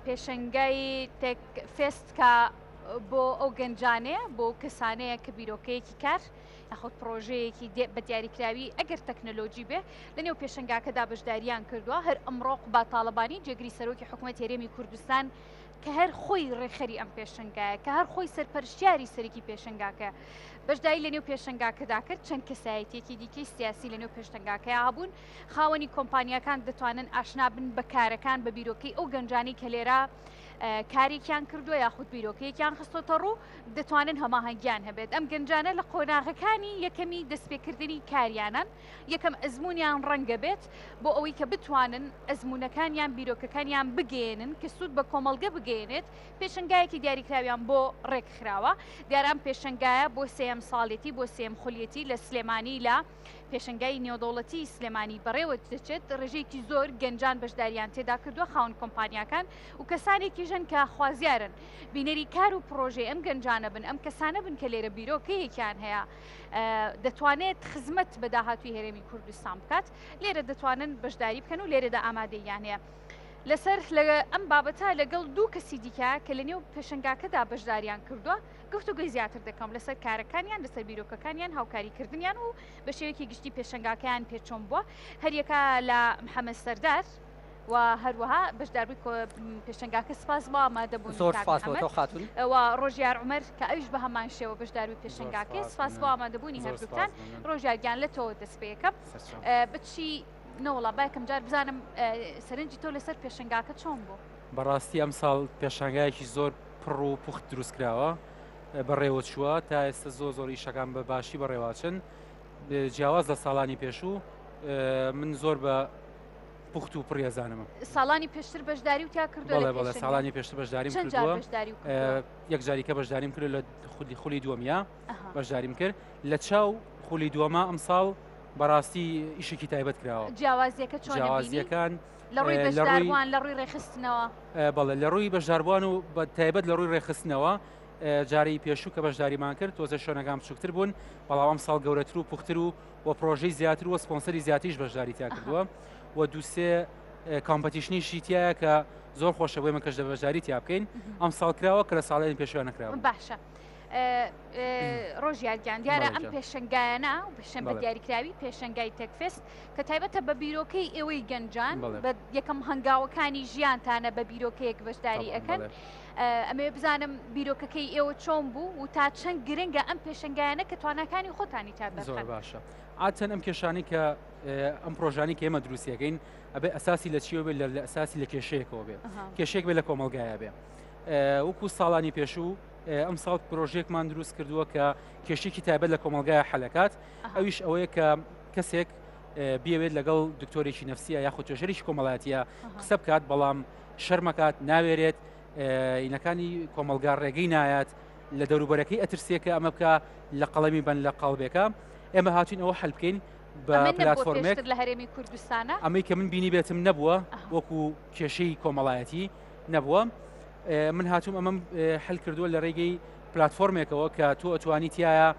پێشەنگای تێک فێست کە بۆ ئەو گەنجانەیە بۆ کەسانەیە کە بیرۆکەیەکی کار یاخود پرۆژەیەکی بە دیاریکراوی ئەگەر تەکنەلۆژی بێ لەنێو پێشەنگاکەدا بەشداریان کردووە هەر ئەمڕۆ با تاالبانی جێگری سەرۆکی حکوومەت هێرێمی کوردستان کە هەر خۆی ڕێخەری ئەم پێشنگایە کە هەر خۆی سەرپەرشتیاری سەرکی پێشنگاکە بەشداری لەنێو پێشنگاکەدا کرد چەند کەسایەتێکی دیکەی سیاسی لەنێو پێشنگاکەیە هەبوون خاوەنی کۆمپانیەکان دەتوانن ئاشنا بن بە کارەکان بە بیرۆکەی ئەو گەنجانی کە لێرە کارێکیان کردووە یاخود بیرۆکەیەکیان خستۆتە ڕوو دەتوانن هەماهەنگیان هەبێت ئەم گەنجانە لە قۆناغەکانی یەکەمی دەستپێکردنی کاریانن یەکەم ئەزممویان ڕەنگە بێت بۆ ئەوەی کە بتوانن ئەزمونونەکانیان بیرۆکەکانیان بگێنن کە سوود بە کۆمەلگە بگەێنێت پێشنگایەکی دیاریکراویان بۆ ڕێکخراوە دیاران پێشنگایە بۆ سێم ساڵێتی بۆ سێم خولیەتی لە سلێمانی لە پێشنگای نێودەوڵەتی سلێمانی بەڕێوە دەچێت ڕێژەیەکی زۆر گەنجان بەشداریان تێدا کردووە خاون کۆمپانیەکان و کەسانێکی ژەن کە خوازیارن بینەری کار و پرۆژێ ئەم گەنجانە بن ئەم کەسانە بن کە لێرە بیرۆکەیەکیان هەیە دەتوانێت خزمەت بە داهاتوی هێرێمی کوردستان بکات لێرە دەتوانن بەشداری بکەن و لێرەدا ئامادەیان هەیە لەسەر ئەم بابەتە لەگەڵ دوو کەسی دیکە کە لە نێو پێشنگاکەدا بەشداریان کردووە گفتوگوی زیاتر دەکەم لەسەر کارەکانیان لەسەر بیرۆکەکانیان هاوکاریکردنیان و بە شێوەیەکی گشتی پێشنگاکەیان پێچۆم بووە هەریەکە لە محەممەد سەردار و هەروەها بەشداربووی پێشنگاکە سپاس بۆ ئامادەبوون زۆر خاتون و ڕۆژیار عومەر کە ئەویش بە هەمان شێوە بەشداروی پێشنگاکە سپاس بۆ ئامادەبوونی هەردووکتان ڕۆژیارگیان لەتەوە دەست پێەکەم بچی نەوەڵا باکەم جار بزانم سەرنجی تۆ لەسەر پێشنگاکە چۆن بوو بەڕاستی ئەم ساڵ پێشنگایەکی زۆر پڕ و پوخت دروستکراوە بەڕێوە چووە تا ئێستا زۆر ئیشەکان بە باشی بەڕێواچن جیاواز لە ساڵانی پێشوو من زۆر بە پوخت و پڕێزانمە ساڵانی پێشتر بەشداری و تا کردو بەڵێ ساڵانی پێشتر بەشداریم کردووە یەک جاریکە بەشداریم کرد لە خولی دووەمیا بەشداریم کرد لە چاو خولی دووەما ئەم ساڵ بەڕاستی ئیشێکی تایبەت کراوە جیاوازیەکە چۆن جیاوازیەکان لە ڕووی بەشداروان لە ڕووی ڕێخستنەوە بەڵێ لە ڕووی بەشداربووان و بە تایبەت لە ڕووی ڕێخستنەوە جاری پێشوو کە بەشداریمان کرد تۆزە شوێنەکان بچووکتر بوون بەڵام ئەم ساڵ گەورەتر و پوختر و پرۆژەی زیاتر و سپۆنسەری زیاتریش بەشداری تا کردووە و دووسێ کامپەتیشنیشی تایە کە زۆر خۆشە بۆی مەکەش لە بەشداری تیا بکەین ئەم ساڵ کراوە کە لە ساڵێن پێشوان نەکراوە باشە ڕۆژیارگیان دیارە ئەم پێشنگایانە و پێشەن بە دیاریکراوی پێشنگای تەکفست کە تایبەتە بە بیرۆکەی ئێوەی گەنجان بە یەکەم هەنگاوەکانی ژیانتانە بە بیرۆکەیەک بەشداری ئەەکەن ئەمێ بزانم بیرۆکەکەی ئێوە چۆن بوو و تا چەند گرنگە ئەم پێشنگایانە کە توانەکانی خۆتانی تا زۆر باشە ئاتەن ئەم کێشانی کە ئەم پرۆژانی کە ئێمە دروستیەکەین ئەبێ ئەساسی لە چیەوە بێت لە ئەساسی لە کێشەیەکەوە بێت کێشێک بێت لە کۆمەلگایە بێ وەکو ساڵانی پێشوو ئەم ساڵ پرۆژێکمان دروست کردووە کە کێشێکی تایبەت لە کۆمەلگایە حەلەکات ئەویش ئەوەیە کە کەسێک بیاوێت لەگەڵ دکتۆرێکی نەفسیە یاخود توێژەرێکی کۆمەڵایەتیە قسە بکات بەڵام شەرمەکات ناوێرێت ئینەکانی کۆمەلگا ڕێگەی نایەت لە دەوروبەرەکەی ئەترسێکە ئەمە بکە لە قەڵەمی بن لە قەڵبێکە ئێمە هاتوین ئەوە حەل بکەین بە پلاتفۆرمێک لە هەرێمی کوردستانە ئەمەی کە من بینی بێتم نەبووە وەکو کێشەی کۆمەڵایەتی نەبووە من هاتووم ئەمەم حل کردووە لە ڕێگەی پلاتفۆرمێکەوە کە تۆ ئەتوانی تایە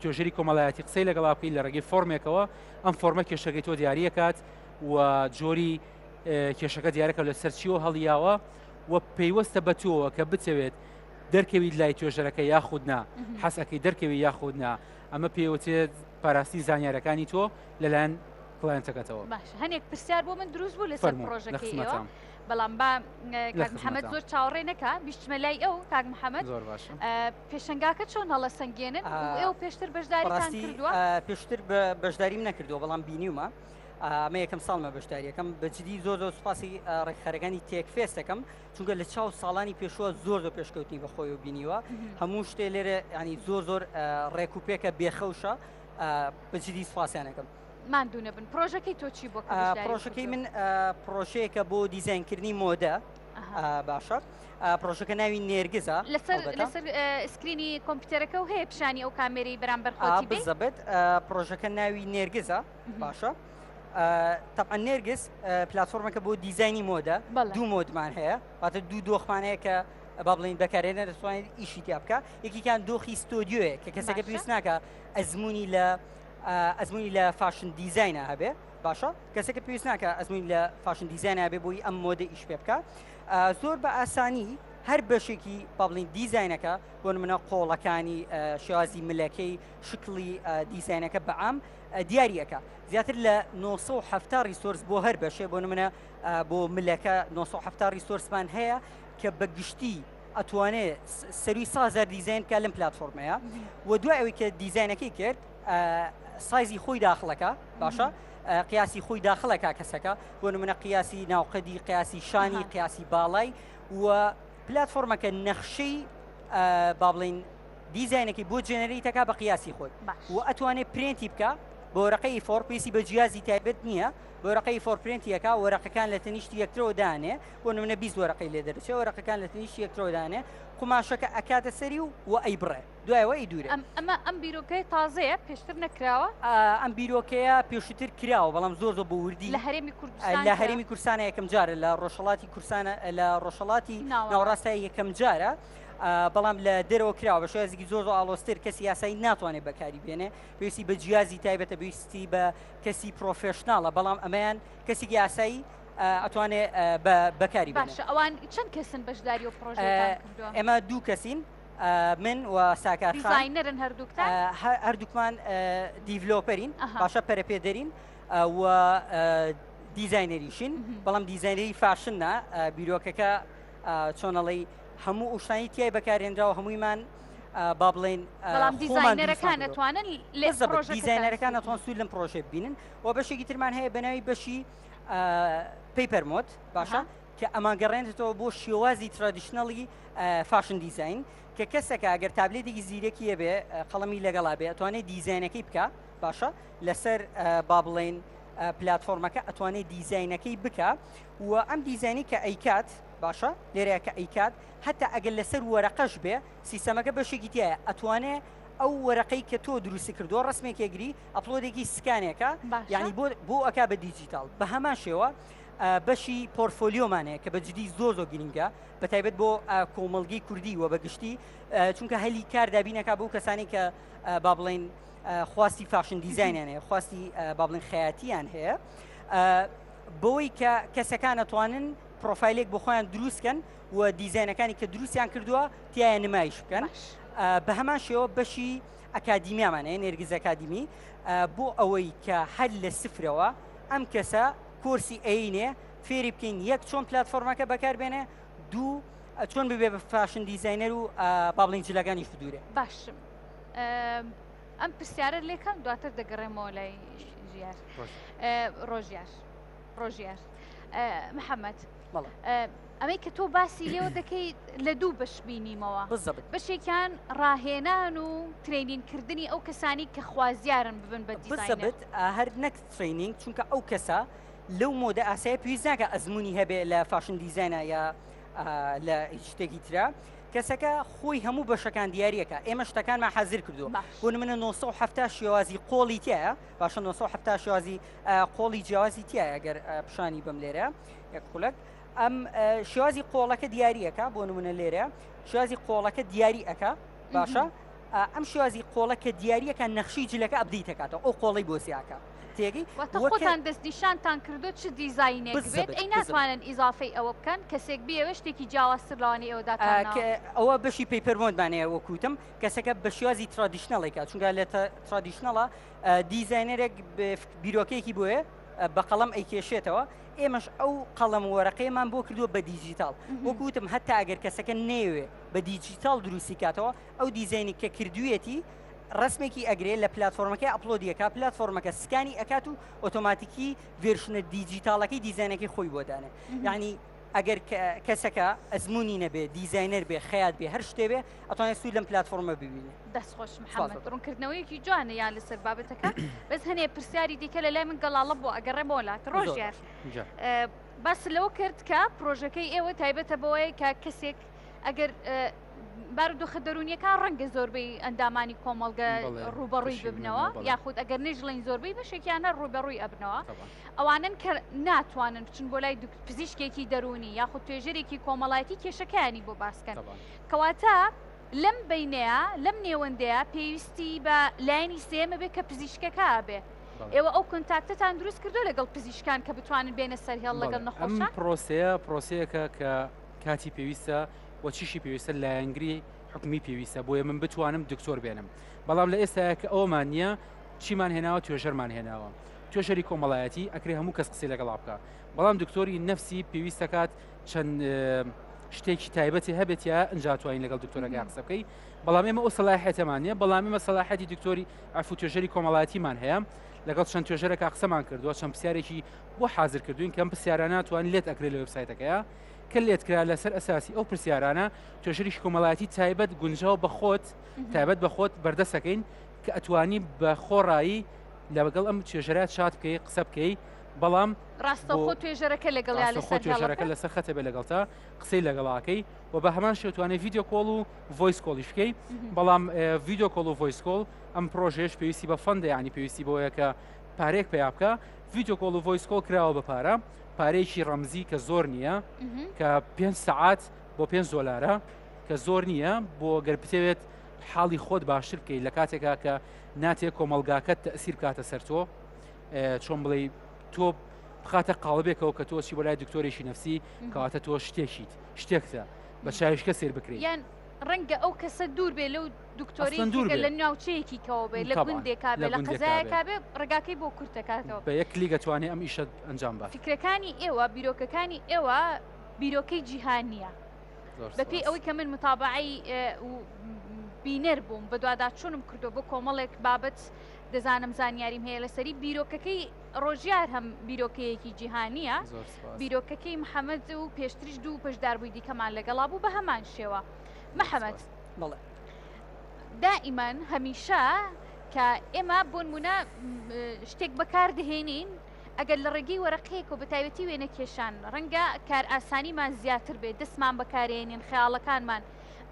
توێژەری کۆمەڵایەتی قسەی لەگەڵا بکەیت لە ڕێگەی فۆرمێکەوە ئەم فۆرمە کێشەکەی تۆ دیاریەکات و جۆری کێشەکە دیارەکە لە سەرچیەوە هەڵیاوە و پێیوەستە بە تۆوە کە بتەوێت دەرکەویت لای توێژەرەکە یاخودنا حەسەکەی دەرکەوی یاخودنا ئەمە پێوتێت پاراستی زانیارەکانی تۆ لەلایەن کڵایەنتەکەتەوە باش هەنێک پرسیار بۆ من دروست بوو لەسەر پرۆژەکەی ئێوە بەڵام با کاک محەممەد زۆر چاوەڕێ نەکە بیشتمە لای ئەو کاک محەممەد پێشنگاکە چۆن هەڵە سنگێنن ئێوە پێشتر بەشداریتان کردووە پێشتر بەشداریم نەکردووە بەڵام بینیومە ئەمە یەکەم ساڵمە بەشداریەکەم بەجددی زۆر سوپاسی ڕێکخەرەکانی تێکفێستەکەم چونکە لە چاو ساڵانی پێشوە زۆر پێشکەوتنی بەخۆی و بینیوە هەموو شتێ لێرە ینی زۆر ڕێکوپێکە بێخەوشە بەجددی سوپاسیانەکەم مادوونە بن پرۆژەکەی تۆ چی بۆ پرۆژەکەی من پرۆژەیەکە بۆ دیزاینکردنی مۆدە باشە پرۆژەکە ناوی نێرگزە لەسەر سکرینی کۆمپیوتەرەکە و هەیە پیشانی ئەو کامێرەی بەرامبەر خۆتی بزەبێت پرۆژەکە ناوی نێرگزە باشە طبعا نێرگز پلاتفۆرمەکە بۆ دیزایانی مۆدە دوو مۆدمان هەیە واتە دوو دۆخمانەیە کە با بڵین بەکارێنە دەتوانێت ئیشی تیا بکە یەکێکیان دۆخی ستۆدیۆیە کە کەسەکە پێویست ناکە ئەزمموی لە فاشن دیزاینە هەبێ باشە کەسێکە پێویست ناکە ئەزمموی لە فاشن دیزاینە هەبێ بۆی ئەم مۆدە ئیش پێ بکە زۆر بە ئاسانی هەر بەشێکی بابلین دیزینەکە بۆ منە قۆڵەکانی شێوازی ملەکەی شکلی دیزینەکە بەعام دیارریەکە زیاتر لە 970 ریسۆرس بۆ هەر بەشێ بۆ منە بۆ ملەکە 970 ریسۆرسمان هەیە کە بە گشتی ئەتوانێت سەروی 1000 دیزین کە لەم پلتفۆرمەیە و دوای ئەوەی کە دیزینەکەی کرد سایزی خۆی داخڵەکە باشە قیاسی خۆی داخڵەکە کەسەکە بۆ منە قیاسی ناوقەدی قیاسی شانی قیاسی باڵای و پلتفۆرمەکە نەخشەی با بڵین دیزینەکەی بۆ جێنەریتەکە بە قیاسی خۆی و ئەتوانێت پرینتی بکە بۆ وەرەقەی فۆر پێسی بە جیازی تایبەت نییە بۆ وەرەقەی فۆر پرینتیەکە وەرەقەکان لە تەنیشتی یەکترەوە دانێ بۆ نمونە 20 وەرەقەی لێ دەرچێت وەرەقەکان لە تەنیشتی یەکترەوە دانێ قماشەکە ئەکاتە سەری و ئەیبڕێ دوایەوە ئیدورێ ئەم بیرۆکەی تازەیە پێشتر نەکراوە ئەم بیرۆکەیە پێشتر کراوە بەڵام زۆر بە وردی لە هەرێمی کوردستان لە هەرێمی کورسانە یەکەم جارە لە ڕۆژهەڵاتی کورسانە لە ڕۆژهەڵاتی ناوەڕاستای یەکەم جارە بەڵام لە دەرەوە کراوە بە شێوازێکی زۆر ئاڵۆستر کەسی یاسایی ناتوانێت بەکاری بێنێ پێویستی بە جیازی تایبەتە پێویستی بە کەسی پرۆفێشناڵە بەڵام ئەمەیان کەسێکی یاسایی ئەتوانێت بەکاری باشە ئەوان چەند کەسن بەشداری و پرۆژەکان کردووە ئێمە دوو کەسین من و ساکار دیزاینەرن هەردووکتان هەردووکمان دیڤلۆپەرین باشە پەرەپێدەرین و دیزاینەریشین بەڵام دیزاینەری فاشنە بیرۆکەکە چۆنەڵی هەموو ئوشتانی تیای بەکارێنراوە هەموویمان با بڵێن بەڵام دیزاینەرەکان ئەتوانن دیزاینەرەکان ئەتوان سوود لەم پرۆژێ ببینن و بەشێکی ترمان هەیە بەناوی بەشی پیپەر مۆد باشە کە ئەمان گەڕێنێتەوە بۆ شێوازی ترادیشنەڵی فاشن دیزاین کە کەسەکە ئەگەر تابلێتێکی زیرەکیە بێ قەڵەمی لەگەڵا بێ ئەتوانێت دیزاینەکەی بکە باشە لەسەر با بڵێن پلتفۆرمەکە ئەتوانێت دیزاینەکەی بکە و ئەم دیزاینی کە ئەیکات باشە لێرەیە کە ئەیکات هەتا ئەگەر لەسەر وەرەقەش بێ سیستەمەکە بەشێکی تایە ئەتوانێت ئەو وەرەقەی کە تۆ دروستی کردووە ڕسمێکێگری ئەپلۆدێکی سکانێکە یعنی بۆ ئەکا بە دیجیتال بە هەمان شێوە بەشی پۆرتفۆلیۆمانەیە کە بەجددی زۆر گرنگە بە تایبەت بۆ کۆمەڵگەی کوردی و بەگشتی چونکە هەلی کار دابینەکە بۆ کەسانی کە با بڵێن خواستی فاشن دیزاینیانەیە خواستی با بڵێن خەیاتیان هەیە بۆی کە کەسەکان ئەتوانن پرۆفایلێک بۆ خۆیان دروستکەن و دیزاینەکانی کە دروستیان کردووە تایە نمایش بکەن بە هەمان شێوە بەشی ئەکادیمیامانەیە نێرگیز ئەکادیمی بۆ ئەوەی کە هەر لە سفرەوە ئەم کەسە کۆرسی ئەینێ فێری بکەین یەک چۆن پلتفۆرمەکە بەکاربێنێ دوو چۆن ببێ بە فاشن دیزاینەر و با بڵێن جلەکانی دوورێ باشم ئەم پرسیارە لێکم دواتر دەگەڕێمەوە لای ژیار ڕۆژیار محەممەد ئەمەی کە تۆ باسی لێوە دەکەیت لە دوو بەش بینیمەوە بەشێکیان ڕاهێنان و ترێنینکردنی ئەو کەسانی کە خوازیارن ببن بە دیزاینەر هەر نەک ترێنینگ چونکە ئەو کەسە لەو مۆدە ئاسایی پێویست ناکە ئەزمموی هەبێ لە فاشن دیزاینە یا لە شتێکی ترە کەسەکە خۆی هەموو بەشەکان دیارریەکە ئێمە شتەکانمان حەزر کردو بۆ منە 970 شێوازی قۆڵی تایە باشە 970 شێوازی قۆڵی جیاوازی تایە ئەگەر پیشانی بم لێرە یەک خولک ئەم شێوازی قۆڵەکە دیارریەکە بۆ نمونە لێرە شێوازی قۆڵەکە دیاری ئەەکە باشە ئەم شێوازی قۆڵەکە دیارریەکە نەخشی جلەکە ئەبدەیت دەکاتەوە ئەو قۆڵی بۆ سیاکە تێگەی خۆتان دەستنیشانتان کردو چ دیزاینێک بێت ئەی ناتوانن ئیزافەی ئەوە بکەن کەسێک بێوە شتێکی جیاوازتر لەوانی ئەوەداکە ئەوە بەشی پیپەرمۆندمانەیە وەکوتم کەسەکە بە شێوازی ترادیشنەڵێکە چونکە لە ترادیشنەڵە دیزاینەرێک بیرۆکەیەکی بۆیە بە قەڵەم ئەیکێشێتەوە ئێمەش ئەو قەڵەم وەرەقەیەمان بۆ کردووە بە دیجیتال وەکوتم هەتا ئەگەر کەسەکە نێوێ بە دیجیتال دروستی کاتەوە ئەو دیزاینی کە کردوێتی ڕسمێکی ئەگرێت لە پلتفۆرمەکەی ئەپلۆدیەکە پلتفۆرمەکە سکانی ئەکات و ئۆتۆماتیکی ڤێرشنە دیجیتالەکەی دیزاینەکەی خۆی بۆدانێ یعنی ئەگەر کەسەکە ئەزمموی نەبێ دیزاینەر بێ خەیات بێ هەر شتێ بێ ئەتوانێت سوود لەم پلتفۆرمە ببینێ دەستخۆش محەممەد ڕوونکردنەوەیەکی جوانە یان لەسەر بابەتەکە بەس هەنێ پرسیاری دیکە لە لای من گەڵاڵە بۆ ئەگەڕێمەوە لات ڕۆژیار باس لەوە کرد کە پرۆژەکەی ئێوە تایبەتە بەوەی کە کەسێک ئەگەر بارودۆخە دەرونیەکان ڕەنگە زۆربەی ئەندامانی کۆمەڵگە ڕوبەڕووی ببنەوە یاخود ئەگەر نەژڵین زۆربەی بەشێکیانە ڕوبەڕووی ئەبنەوە ئەوانن کە ناتوانن بچن بۆ لای پزیشکێکی دەرونی یاخود توێژەرێکی کۆمەڵایەتی کێشەکانی بۆ باسکەن کەواتە لەم بینەیە لەم نێوەندەیە پێویستی بە لایانی سێمە بێ کە پزیشکەکە بێ ئێوە ئەو کنتاکتتان دروست کردو لەگەڵ پزیشکان کە بتوانن بێنە سەر هێڵ لەگەڵ نەخۆشە پرۆسەیەکە کە کاتی پێویستە و چیشی پێویستە لایەنگری حکومی پێویستە بۆیە من بتوانم دکتۆر بێنم بەڵام لە ئێستاە کە ئەومان نییە چیمان هێناوە توێژەرمان هێناوە توێژەری کۆمەڵایەتی ئەکرێ هەموو کەس قسەی لەگەڵا بکە بەڵام دکتۆری نەفسی پێویستە کات چەند شتێکی تایبەتی هەبێت یا ئەنجاتوانین لەگەڵ دکتۆرەکە قسە بکەی بەڵام ئێمە ئەو سەلاحیەتەمان نیە بەڵام ئێمە سەلاحەتی دکتۆری ئەفو توێژەری کۆمەڵایەتیمان هەیە لەگەڵ چەند توێژەرێکا قسەمان کردووە چەند پرسیارێکی بۆ حاضر کردوین کەم پرسیارانە توان لێت ئەکرێت لە وێبسایتەکەیە کە لێتکرا لەسەر ئەساسی ئەو پرسیارانە توێژەری کۆمەڵایەتی تایبەت گونجاو بە خۆت تایبەت بە خۆت بەردەسەکەین کە ئەتوانی بە خۆڕایی لەگەڵ ئەم توێژەرات شات بکەی قسە بکەی بەڵام ڕاستەخۆ توێژەرەکە لەگەڵ توێژەرەکە لەسەر خەتە بێ لەگەڵتا قسەی لەگەڵاکەی و بە هەمان شێوتوانێت ڤیددیو کۆڵ و ڤۆیس کۆلیش بکەی بەڵام ڤیددیو کۆڵ و ڤۆیس کۆڵ ئەم پرۆژێش پێویستی بە فەندە ینی پێویستی بۆیە کە پارێک پێیا بکە ڤیددیو کۆڵ و ڤۆیس کۆڵ کراوە بە پارە پارەیەکی ڕەمزی کە زۆر نییە کە 5 سعات بۆ 5 دۆلارە کە زۆر نییە بۆ گەر بتەوێت حاڵی خۆت باشتر بکەیت لە کاتێکا کە ناتێک کۆمەلگاکەت تەئسیر کاتە سەر تۆ چۆن بڵێ تۆ بخاتە قاڵبێکەوە کە تۆچی بۆ لای دکتۆرێکی نەفسی کەواتە تۆ شتێکتە بە چاویشکە سێر بکرێت یان ڕەنگە ئەو کەسە دوور بێ لەو دکتۆری لە ناوچەیەکی کەەوە بێ لە گوندێکا بێ لە قەزایەکا بێ ڕێگاکەی بۆ کورتەکاتەوە بە یەک کلیک دەتوانێت ئەم ئیشە ئەنجام بات فکرەکانی ئێوە بیرۆکەکانی ئێوە بیرۆکەی جیهانیە بەپێی ئەوەی کە من متابعی بینەر بووم بە دوواداچوونم کردو بۆ کۆمەڵێک بابەت دەزانم زانیاریم هەیە لەسەری بیرۆکەکەی ڕۆژیار هەم بیرۆکەیەکی جیهانیە بیرۆکەکەی محەممەد و پێشتریش دوو پشداربووی دیکەمان لەگەڵا بوو بە هەمان شێوە محەممەد دائیمان هەمیشە کە ئێمە بۆ نمونە شتێک بەکار دەهێنین ئەگەر لە ڕێگەی وەرەقەیەک و بەتایبەتی وێنە کێشان ڕەنگە کار ئاسانیمان زیاتر بێت دەستمان بەکارێنین خەیاڵەکانمان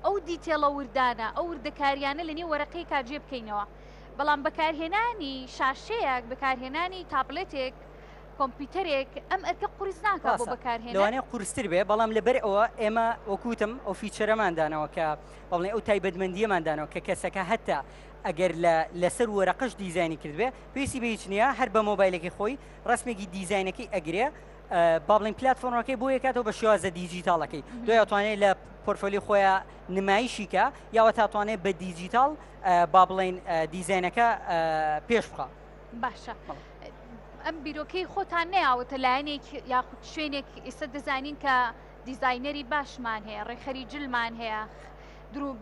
ئەو دیتێڵە وردانە ئەو وردەکاریانە لە نێو وەرەقەی کاجێ بکەینەوە بەڵام بەکارهێنانی شاشەیەک بەکارهێنانی تابلێتێک کۆمپیوتەرێک ئەم ئەرکە قورس ناکات بۆ بەکارهێنان لەوانەیە قورستر بێ بەڵام لەبەر ئەوە ئێمە وەکوتم ئەو فیچەرەماندانەوە کە بەڵێ ئەو تایبەتمەندیەماندانەوە کە کەسەکە هەتا ئەگەر لەسەر وەرەقەش دیزایانی کردبێ پێویستی بە هیچ نییە هەر بە مۆبایلێکی خۆی ڕسمێکی دیزاینەکەی ئەگرێ با بڵین پلتفۆرمەکەی بۆ یەکاتەوە بە شێوازە دیجیتاڵەکەی دوای ئەتوانێت لە پۆرتفۆلی خۆیان نمایشیکە یاوە تاتوانێت بە دیجیتال با بڵین دیزاینەکە پێش بخە باشە ئەم بیرۆکەی خۆتان نەیاوەتە لایەنێک یاخود شوێنێک ئێستا دەزانین کە دیزاینەری باشمان هەیە ڕێخەری جلمان هەیە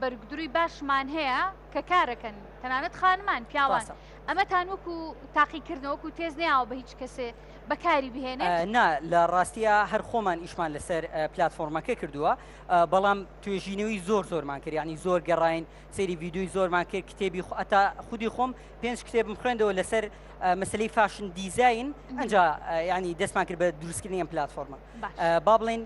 بەرگدروی باشمان هەیە کە کارەکەن تەنانەت خانمان پیاوان ئەمەتان وەکو تاقیکردنەوەکو تێز نەیاوە بە هیچ کەسێ بەکاری بهێنێت نا لە ڕاستیە هەر خۆمان ئیشمان لەسەر پلتفۆرمەکە کردووە بەڵام توێژینەوەی زۆرمان کرد ینی زۆر گەڕین سەیری ڤیددیوی زۆرمان کرد کتێبی ئەتا خودی خۆم 5 کتێبم خوێندەوە لەسەر مەسلەی فاشن دیزاین ئەنجا ینی دەستمان کرد بە دروستکردنی ئەم پلتفۆرمە با بڵێن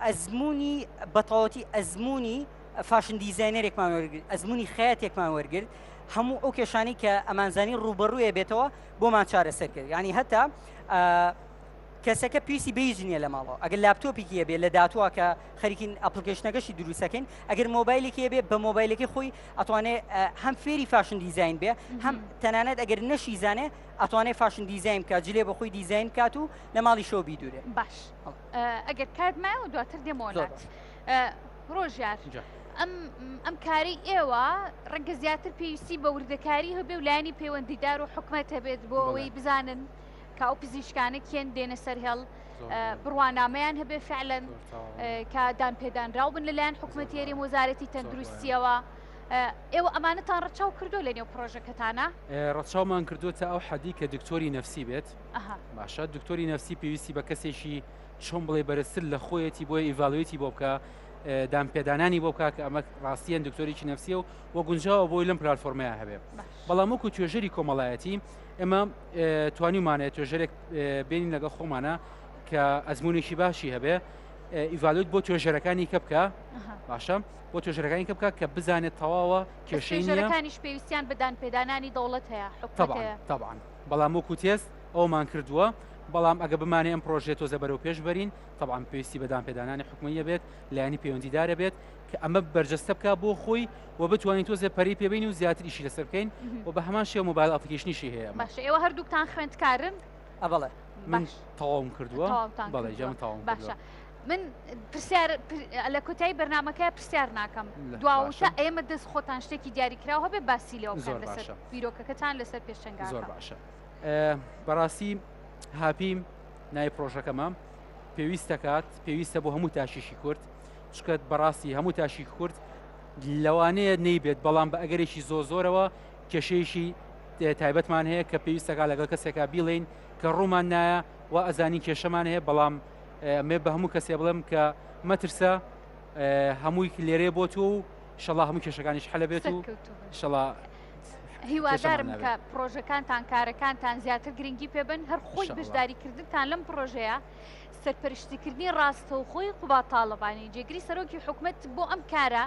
ئەزمموی بەتەواوەتی ئەزمموی فاشن دیزاینەرێکمان وەرگرت ئەزمموی خەیاتێکمان وەرگرت هەموو ئەو کێشانی کە ئەمانزانی ڕوبەڕوویە بێتەوە بۆمان چارەسەر کرد ینی هەتا کەسەکە پێویستی بەیژنیە لە ماڵەوە ئەگەر لاپتۆپێکی بێت لە داتووە کە خەریکین ئەپلیکیشنەکەشی دروستەکەین ئەگەر مۆبایلێکی بێت بە مۆبایلەکەی خۆی ئەتوانێت هەم فێری فاشن دیزاین بێ هەم تەنانەت ئەگەر نەشی زانێ ئەتوانێت فاشن دیزاین بکات جلێ بە خۆی دیزاین کات و لە ماڵی شۆ بیدورێ باش ئەگەر کاتمایەوە دواتر دێمۆڵات ڕۆژیار ئەم کاری ئێوە ڕەنگە زیاتر پێویستی بە وردەکاری هەبێ و لایانی پەیوەندیدار و حکومەت هەبێت بۆ ئەوەی بزانن کە ئەو پزیشکانە کێن دێنە سەر هێڵ بڕوانامەیان هەبێ فعلەن کە دان پێدانراو بن لەلایەن حکومەتی هەرێم وەزارەتی تەندروستیەوە ئێوە ئەمانەتان ڕەچاو کردو لە نێو پرۆژەکەتانە ڕەچاومان کردوتە ئەو حەدی کە دکتۆری نەفسی بێت باشە دکتۆری نەفسی پێویستی بە کەسێکی چۆن بڵێ بەرزتر لە خۆیەتی بۆی ئیڤالوێتی بۆ بکە دامپێدانانی بۆ بکە کە ئەمە ڕاستیان دکتۆریی نەفسیە و وە گونجاوە بۆی لەم پلتفۆرمەیە هەبێ بەڵام وەکو توێژەری کۆمەڵایەتی ئێمە توانیمانێت توێژەرێک بینین لەگەڵ خۆمانە کە ئەزمموونێکی باشی هەبێ ئیڤالویت بۆ توێژەرەکانی کە بکە باشە بۆ توێژەرەکانی کە بکە کە بزانێت تەواوە کێشەکانیش پێویستیان بەدان پێدانانی دەوڵەت هەیە طبعاً بەڵام وەکو تێست ئەومان کردووە بەڵام ئەگە بمانێ ئەم پرۆژێت تۆزە بەرەو پێش بەرین طبعاً پێویستی بەدان پێدانانی حکومەیە بێت لایانی پەیوەندیدارە بێت کە ئەمە بەرجەستە بکە بۆ خۆی و بتوانین تۆزێ پەری پێبین و زیاتر ئیشی لەسەر بکەین و بە هەمان شێوە مۆبایل ئەپلیکیشنیشی هەیە باشە ئێوە هەردووکتان خوێندکارن بەڵێ من تەواوم کردووە بەڵێ جەم تەواوم باشە من پرسیار لە کۆتایی بەرنامەکە پرسیار ناکەم لە دواوتە باشە. ئێمە دەست خۆتان شتێکی دیاریکراوە هەبێ باسی لێەوە زۆر بکەن لەسەر باشە. بیرۆکەکەتان لەسەر پێشەنگاکە زۆر باشە بەڕاستی هاپیم نای پرۆژەکەمە پێویست دەکات پێویستە بۆ هەموو تاشیشی کورد چکەت بەڕاستی هەموو تاشی کورد لەوانەیە نەیبێت بەڵام بە ئەگەرێکی زۆرەوە کێشەیەشی تایبەتمان هەیە کە پێویستەکە لەگەڵ کەسێکا بیڵین کە ڕوومان نایە و ئەزانی کێشەمان هەیە بەڵام مێ بە هەموو کەسێ بڵێم کە مەترسە هەمووی لێرێ بۆ تو و شەڵا هەموو کێشەکانیش حەلە بێت و شەڵا هیوادارم کە پرۆژەکانتان کارەکانتان زیاتر گرنگی پێبن هەر خۆی بەشداریکردنتان لەم پرۆژەیە سەرپەرشتیکردنی ڕاستەوخۆی قوبا تاڵەبانی جێگری سەرۆکی حکوومەت بۆ ئەم کارە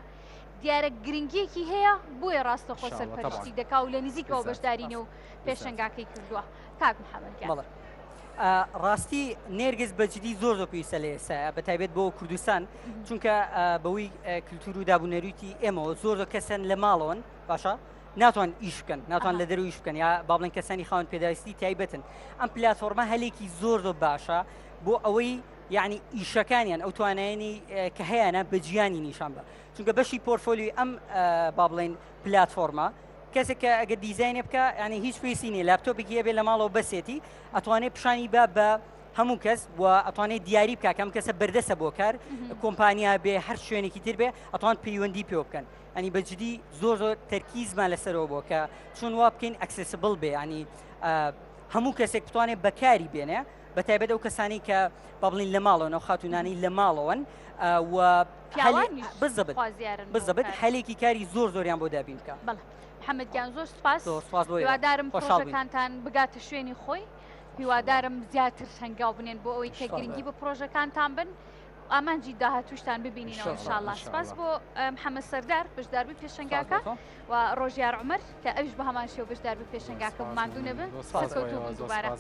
دیارە گرنگیەکی هەیە بۆیە ڕاستەخۆ سەرپەرشتی دەکا و لە نزیکەوە بەشدارینە و پێشەنگاکەی کردووە کاک محەممەد ڕاستی نێرگز بەجددی زۆر پێویستە لە ئێستا بە تایبێت بۆ کوردستان چونکە بەوەی کللتور و دابوونەریتی ئێمەوە زۆر کەسن لە ماڵەوەن باشە ناتوان ئیش بکەن ناتوان لە دەروی ئیش بکەن یا با بڵێن کەسانی خاوەن پێداویستی تایبەتن ئەم پلاتفۆرمە هەلێکی زۆر باشە بۆ ئەوەی یعنی ئیشەکانیان ئەو توانایانی کە هەیەە بەجیانی نیشان بە چونکە بەشی پۆرتفۆلیوی ئەم با بڵێن پلاتفۆرمە کەسێک کە ئەگە دیزاینێ بکە ینی هیچ پێویستی نیە لاپتۆپێکی هەبێ لە ماڵەوە بەسێتی ئەتوانێت پیشانی بە هەموو کەس و ئەتوانێت دیاری بکە کەم کەسە بەردەسە بۆ کار کۆمپانیا بێ هەر شوێنێکی تر بێ ئەتوان پەیوەندی پێ بکەن ئەنی بەجددی زۆر تەرکیزمان لەسەرەوە بۆ کە چون وا بکەین ئەکسسبل بێ ینی هەموو کەسێک بتوانێت بەکاری بێنێ بە تایبەت ئەو کەسانی کە با بڵین لە ماڵەوە و خاتونانی لە ماڵەوەن و بزەبێت هەلێکی کاری زۆریان بۆ دابین بکە محەممەدگیان زۆر سپاس هیوادارم پرۆژەکانتان بگاتە شوێنی خۆی هیوادارم زیاتر هەنگاو بنێن بۆ ئەوەی کە گرنگی بە پرۆژەکانتان بن ئامانجی داهاتوشتان ببینینەوە انشاءالله سپاس بۆ محەممەد سەردار بەشداربووی پێشەنگاکە و ڕۆژیار عومەر کە ئەویش بە هەمان شێوە بەشداربووی پێشەنگاکە ماندوو نەبن سەکەوتوو دووبارە